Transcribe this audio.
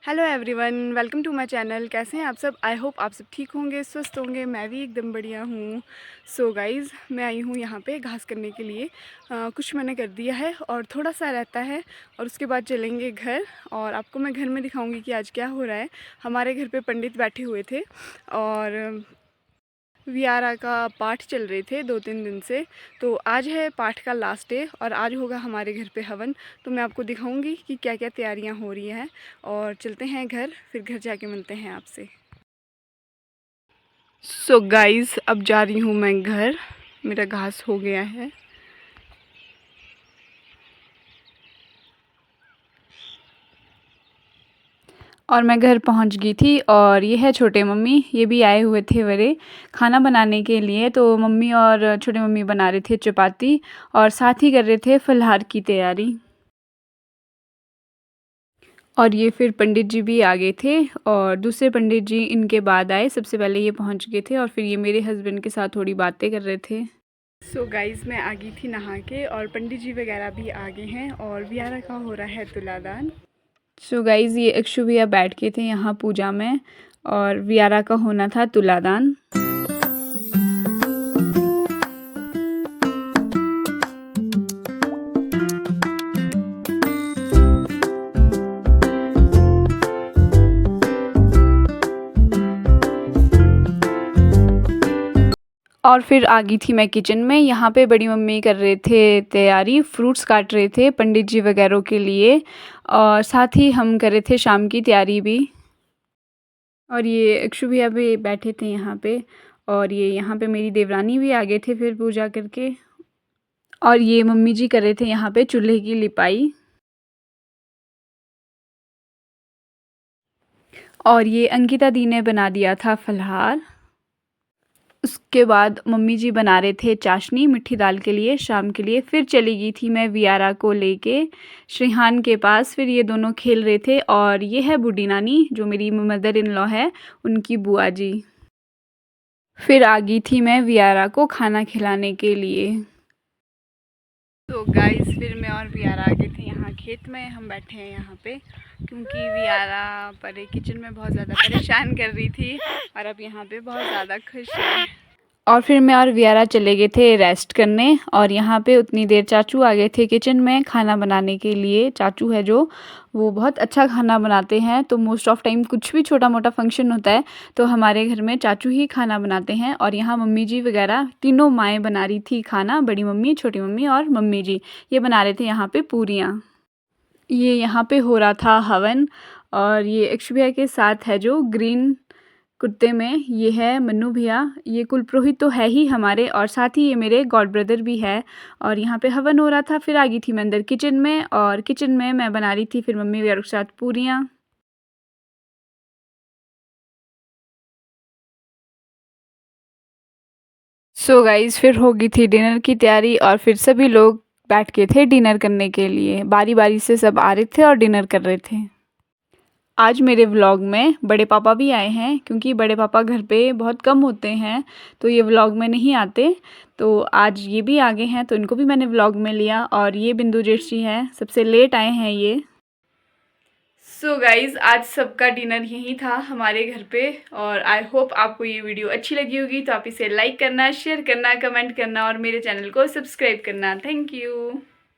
Hello everyone, welcome to my channel. कैसे हैं आप सब? आई होप आप सब ठीक होंगे, स्वस्थ होंगे। मैं भी एकदम बढ़िया हूँ। सो गाइज़, मैं आई हूँ यहाँ पे घास करने के लिए। कुछ मैंने कर दिया है और थोड़ा सा रहता है और उसके बाद चलेंगे घर। और आपको मैं घर में दिखाऊंगी कि आज क्या हो रहा है। हमारे घर पे पंडित बैठे हुए थे और वियारा का पाठ चल रहे थे 2-3 दिन से। तो आज है पाठ का लास्ट डे और आज होगा हमारे घर पे हवन। तो मैं आपको दिखाऊंगी कि क्या क्या तैयारियां हो रही हैं और चलते हैं घर, फिर घर जाके मिलते हैं आपसे। सो गाइज़, अब जा रही हूँ मैं घर। मेरा घास हो गया है। और मैं घर पहुंच गई थी और ये है छोटे मम्मी, ये भी आए हुए थे मेरे खाना बनाने के लिए। तो मम्मी और छोटे मम्मी बना रहे थे चपाती और साथ ही कर रहे थे फलाहार की तैयारी। और ये फिर पंडित जी भी आ गए थे और दूसरे पंडित जी इनके बाद आए। सबसे पहले ये पहुंच गए थे और फिर ये मेरे हस्बैंड के साथ थोड़ी बातें कर रहे थे। सो गाइज़, मैं आ गई थी नहा के और पंडित जी वगैरह भी आ गए हैं और वियारा का हो रहा है तुलादान। सो गाइज़, ये अक्षु भैया बैठ के थे यहाँ पूजा में और वियारा का होना था तुलादान। और फिर आ गई थी मैं किचन में। यहाँ पे बड़ी मम्मी कर रहे थे तैयारी, फ्रूट्स काट रहे थे पंडित जी वगैरह के लिए और साथ ही हम कर रहे थे शाम की तैयारी भी। और ये अक्षु भैया भी बैठे थे यहाँ पे और ये यहाँ पे मेरी देवरानी भी आ गए थे फिर पूजा करके। और ये मम्मी जी कर रहे थे यहाँ पे चूल्हे की लिपाई। और ये अंकिता दी ने बना दिया था फलाहार। उसके बाद मम्मी जी बना रहे थे चाशनी मिट्टी दाल के लिए शाम के लिए। फिर चली गई थी मैं वियारा को लेके श्रीहान के पास। फिर ये दोनों खेल रहे थे और ये है बूढ़ी नानी जो मेरी मदर इन लॉ है, उनकी बुआ जी। फिर आ गई थी मैं वियारा को खाना खिलाने के लिए। तो गाइस, फिर मैं और वियारा आ गए थे यहाँ खेत में। हम बैठे हैं यहाँ पे क्योंकि वियारा पर किचन में बहुत ज़्यादा परेशान कर रही थी और अब यहाँ पे बहुत ज़्यादा खुश है। और फिर मैं और वियारा चले गए थे रेस्ट करने और यहाँ पे उतनी देर चाचू आ गए थे किचन में खाना बनाने के लिए। चाचू है जो, वो बहुत अच्छा खाना बनाते हैं। तो मोस्ट ऑफ टाइम कुछ भी छोटा मोटा फंक्शन होता है तो हमारे घर में चाचू ही खाना बनाते हैं। और यहाँ मम्मी जी वगैरह तीनों माएँ बना रही थी खाना, बड़ी मम्मी, छोटी मम्मी और मम्मी जी। ये बना रहे थे यहाँ पे पूरियाँ। ये यहाँ पे हो रहा था हवन। और ये अक्षु भैया के साथ है जो ग्रीन कुर्ते में, ये है मन्नू भैया। ये कुल पुरोहित तो है ही हमारे और साथ ही ये मेरे गॉड ब्रदर भी है। और यहाँ पे हवन हो रहा था। फिर आ गई थी मैं अंदर किचन में और किचन में मैं बना रही थी फिर मम्मी वगैरह के साथ पूरियाँ। सो गाइज, फिर हो गई थी डिनर की तैयारी और फिर सभी लोग बैठ के थे डिनर करने के लिए। बारी बारी से सब आ रहे थे और डिनर कर रहे थे। आज मेरे व्लॉग में बड़े पापा भी आए हैं क्योंकि बड़े पापा घर पे बहुत कम होते हैं तो ये व्लॉग में नहीं आते। तो आज ये भी आ गए हैं तो इनको भी मैंने व्लॉग में लिया। और ये बिंदु जेठी हैं, सबसे लेट आए हैं ये। सो गाइज़, आज सबका डिनर यही था हमारे घर पे और आई होप आपको ये वीडियो अच्छी लगी होगी। तो आप इसे लाइक करना, शेयर करना, कमेंट करना और मेरे चैनल को सब्सक्राइब करना। Thank you.